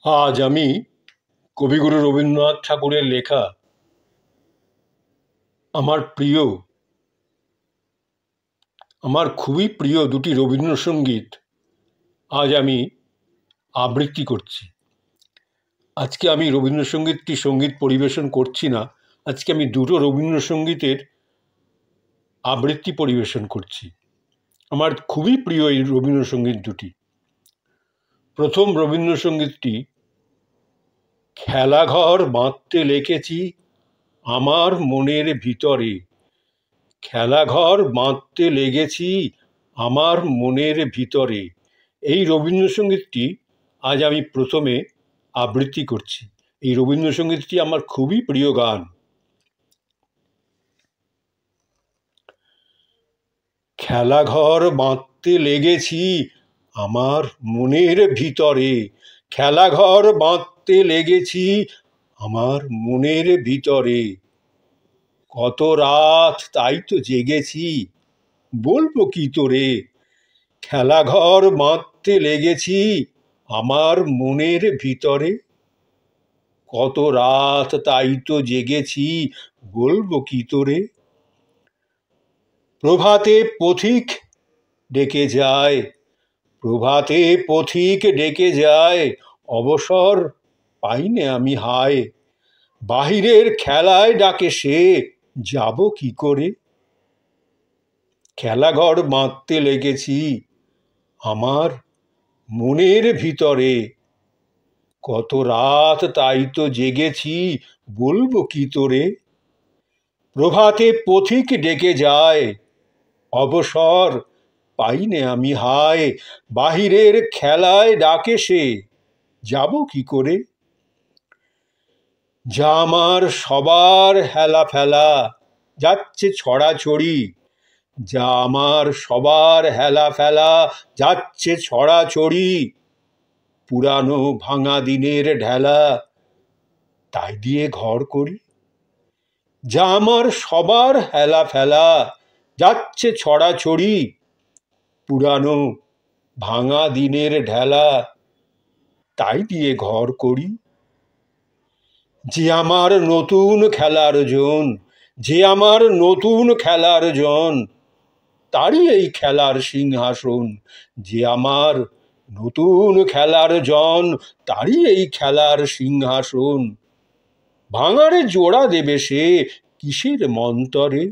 আজ আমি কবিগুরু রবীন্দ্রনাথ ঠাকুরের লেখা আমার খুবই প্রিয় দুটি রবীন্দ্রসঙ্গীত আজ আমি আবৃত্তি করছি। আজকে আমি রবীন্দ্রসঙ্গীতটি সঙ্গীত পরিবেশন করছি না, আজকে আমি দুটো রবীন্দ্রসঙ্গীতের আবৃত্তি পরিবেশন করছি। আমার খুবই প্রিয় এই রবীন্দ্রসঙ্গীত দুটি। প্রথম রবীন্দ্রসঙ্গীতটি, খেলাঘর বাঁধতে লেখেছি আমার মনের ভিতরে। খেলাঘর বাঁধতে লেগেছি আমার মনের ভিতরে। এই রবীন্দ্রসঙ্গীতটি আজ আমি প্রথমে আবৃত্তি করছি। এই রবীন্দ্রসঙ্গীতটি আমার খুবই প্রিয় গান। খেলাঘর বাঁধতে লেগেছি আমার মনের ভিতরে। খেলাঘর বাঁধতে লেগেছি আমার মনের ভিতরে। কত রাত তাই তো জেগেছি, বলবো কি তোরে। খেলাঘর বাঁধতে লেগেছি আমার মনের ভিতরে। কত রাত তাই তো জেগেছি, বলবো কি তোরে। প্রভাতে পথিক ডেকে যায়, প্রভাতে পথিক ডেকে যায়, অবসর পাইনে আমি হায়। বাহিরের খেলায় ডাকে সে, যাব কি করে। খেলাঘর বাঁধতে লেগেছি আমার মনের ভিতরে। কত রাত তাই তো জেগেছি, বলবো কি তোরে। প্রভাতে পথিক ডেকে যায়, অবসর পাইনে আমি হায়। বাহিরের খেলায় ডাকে সে, যাব কি করে। যা আমার সবার হেলা ফেলা যাচ্ছে ছড়াছড়ি। যা আমার সবার হেলা ফেলা যাচ্ছে ছড়াছড়ি। পুরানো ভাঙা দিনের ঢেলা তাই দিয়ে ঘর করি। যা আমার সবার হেলা ফেলা যাচ্ছে ছড়াছড়ি। পুরানো ভাঙা দিনের ঢেলা তাই দিয়ে ঘর করি। যে আমার নতুন খেলার জন, যে আমার নতুন খেলার জন, তারই এই খেলার সিংহাসন। যে আমার নতুন খেলার জন, তারই এই খেলার সিংহাসন। ভাঙারে জোড়া দেবে সে কিসের মন্তরে।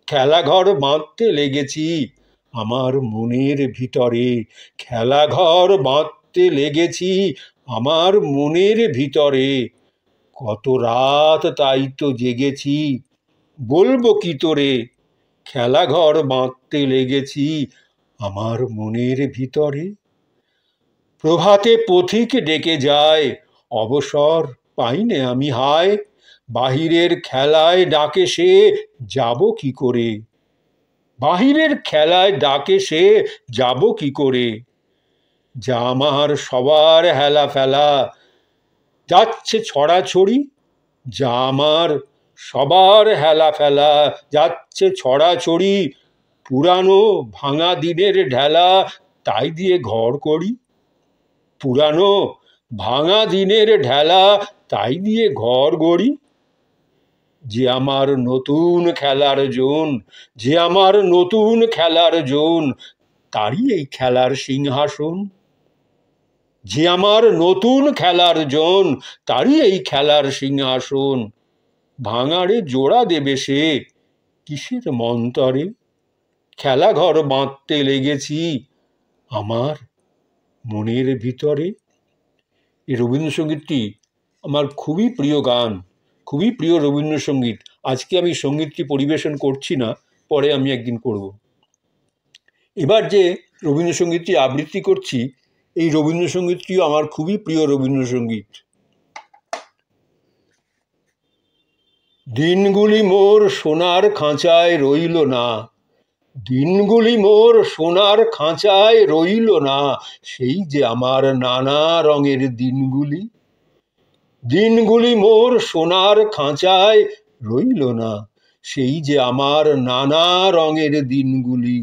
খেলাঘর বাঁধতে লেগেছি আমার মনের ভিতরে। খেলাঘর বাঁধতে লেগেছি আমার মনের ভিতরে। কত রাত তাই তো জেগেছি, বলবো কি তোরে। খেলাঘর বাঁধতে লেগেছি আমার মনের ভিতরে। প্রভাতে পথিক ডেকে যায়, অবসর পাইনে আমি হায়। বাহিরের খেলায় ডাকে সে, যাব কি করে। বাহিরের খেলায় ডাকে সে, যাব কি করে। যা আমার সবার হেলা ফেলা যাচ্ছে ছড়াছড়ি। যা আমার সবার হেলা ফেলা যাচ্ছে ছড়াছড়ি। পুরানো ভাঙা দিনের ঢেলা তাই দিয়ে ঘর করি। পুরানো ভাঙা দিনের ঢেলা তাই দিয়ে ঘর গড়ি। যে আমার নতুন খেলার জন, যে আমার নতুন খেলার জন, তারই এই খেলার সিংহাসন। যে আমার নতুন খেলার জন, তারই এই খেলার সিংহাসন। ভাঙাড়ে জোড়া দেবে সে কিসের মন্তরে। খেলাঘর বাঁধতে লেগেছি আমার মনের ভিতরে। এই রবীন্দ্রসঙ্গীতটি আমার খুবই প্রিয় গান, খুবই প্রিয় রবীন্দ্রসঙ্গীত। আজকে আমি সঙ্গীতটি পরিবেশন করছি না, পরে আমি একদিন করব। এবার যে রবীন্দ্রসঙ্গীতটি আবৃত্তি করছি, এই রবীন্দ্রসঙ্গীতটিও আমার খুবই প্রিয় রবীন্দ্রসঙ্গীত। দিনগুলি মোর সোনার খাঁচায় রইল না, দিনগুলি মোর সোনার খাঁচায় রইল না, সেই যে আমার নানা রঙের দিনগুলি। দিনগুলি মোর সোনার খাঁচায় রইল না, সেই যে আমার নানা রঙের দিনগুলি।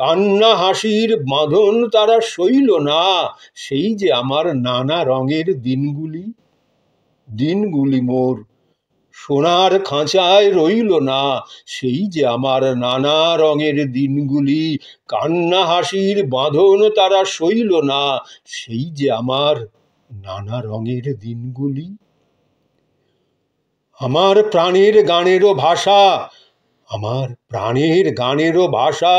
কান্না হাসির বাঁধন তারা সইল না, সেই যে আমার নানা রঙের দিনগুলি। দিনগুলি মোর সোনার খাঁচায় রইল না, সেই যে আমার নানা রঙের দিনগুলি। কান্না হাসির বাঁধন তারা সইল না, সেই যে আমার নানা রঙের দিনগুলি। আমার প্রাণের গানেরও ভাষা, আমার প্রাণের গানেরও ভাষা,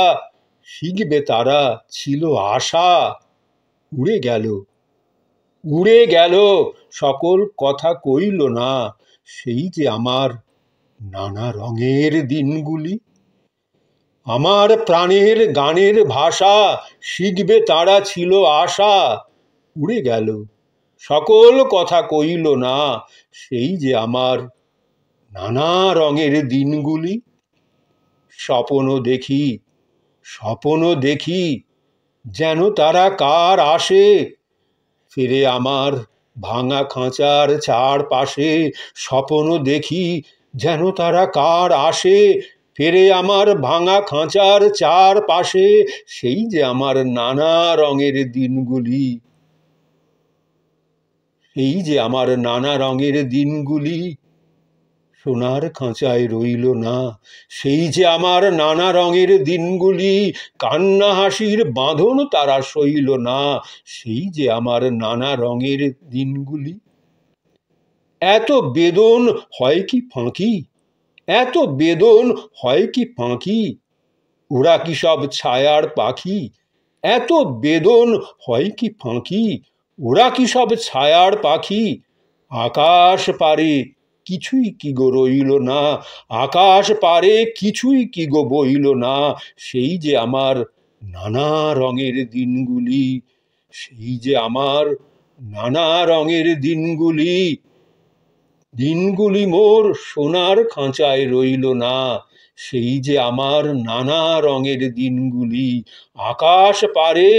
শিখবে তারা ছিল আশা। উড়ে গেল, উড়ে গেল, সকল কথা কইল না, সেই যে আমার নানা রঙের দিনগুলি। আমার প্রাণের গানের ভাষা, শিখবে তারা ছিল আশা। উড়ে গেল, সকল কথা কইল না, সেই যে আমার নানা রঙের দিনগুলি। স্বপ্ন দেখি, স্বপ্ন দেখি, যেন তারা কার আসে, ফিরে আমার ভাঙা খাঁচার চারপাশে। স্বপ্ন দেখি, যেন তারা কার আসে, ফিরে আমার ভাঙা খাঁচার চারপাশে, সেই যে আমার নানা রঙের দিনগুলি। সেই যে আমার নানা রঙের দিনগুলি সোনার খাঁচায় রইল না, সেই যে আমার নানা রঙের দিনগুলি। কান্না হাসির বাঁধন তারা সইল না, সেই যে আমার নানা রঙের দিনগুলি। এত বেদন হয় কি ফাঁকি, এত বেদন হয় কি ফাঁকি, ওরা কি সব ছায়ার পাখি। এত বেদন হয় কি ফাঁকি, ওরা কি সব ছায়ার পাখি। আকাশ পারে কিছুই কি গো রইল না, আকাশ পারে কিছুই কি গো বইল না, সেই যে আমার নানা রঙের দিনগুলি। সেই যে আমার নানা রঙের দিনগুলি। দিনগুলি মোর সোনার খাঁচায় রইল না, সেই যে আমার নানা রঙের দিনগুলি। আকাশ পারে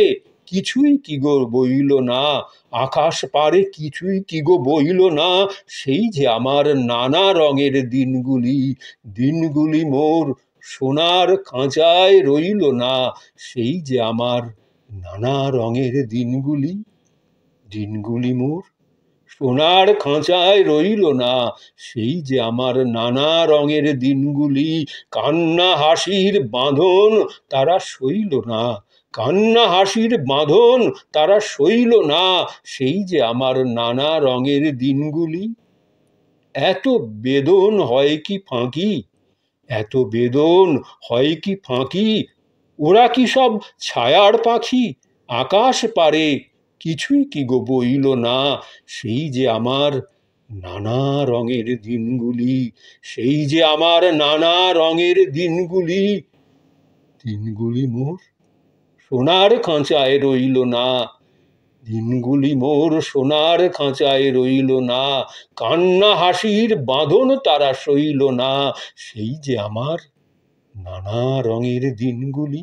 কিছুই কি গো বইল না, আকাশ পারে কিছুই কি গো বইল না, সেই যে আমার নানা রঙের দিনগুলি। দিনগুলি মোর সোনার খাঁচায় রইল না, সেই যে আমার নানা রঙের দিনগুলি। দিনগুলি মোর সোনার খাঁচায় রইল না, সেই যে আমার নানা রঙের দিনগুলি। কান্না হাসির বাঁধন তারা সইল না, কান্না হাসির বাঁধন তারা সইল না, সেই যে আমার নানা রঙের দিনগুলি। এত বেদন হয় কি ফাঁকি, এত বেদন হয় কি ফাঁকি, ওরা কি সব ছায়ার পাখি। আকাশ পারে কিছুই কি গো বইল না, সেই যে আমার নানা রঙের দিনগুলি। সেই যে আমার নানা রঙের দিনগুলি। দিনগুলি মোর সোনার খাঁচায় রইল না, দিনগুলি মোর সোনার খাঁচায় রইল না। কান্না হাসির বাঁধন তারা সইল না, সেই যে আমার নানা রঙের দিনগুলি।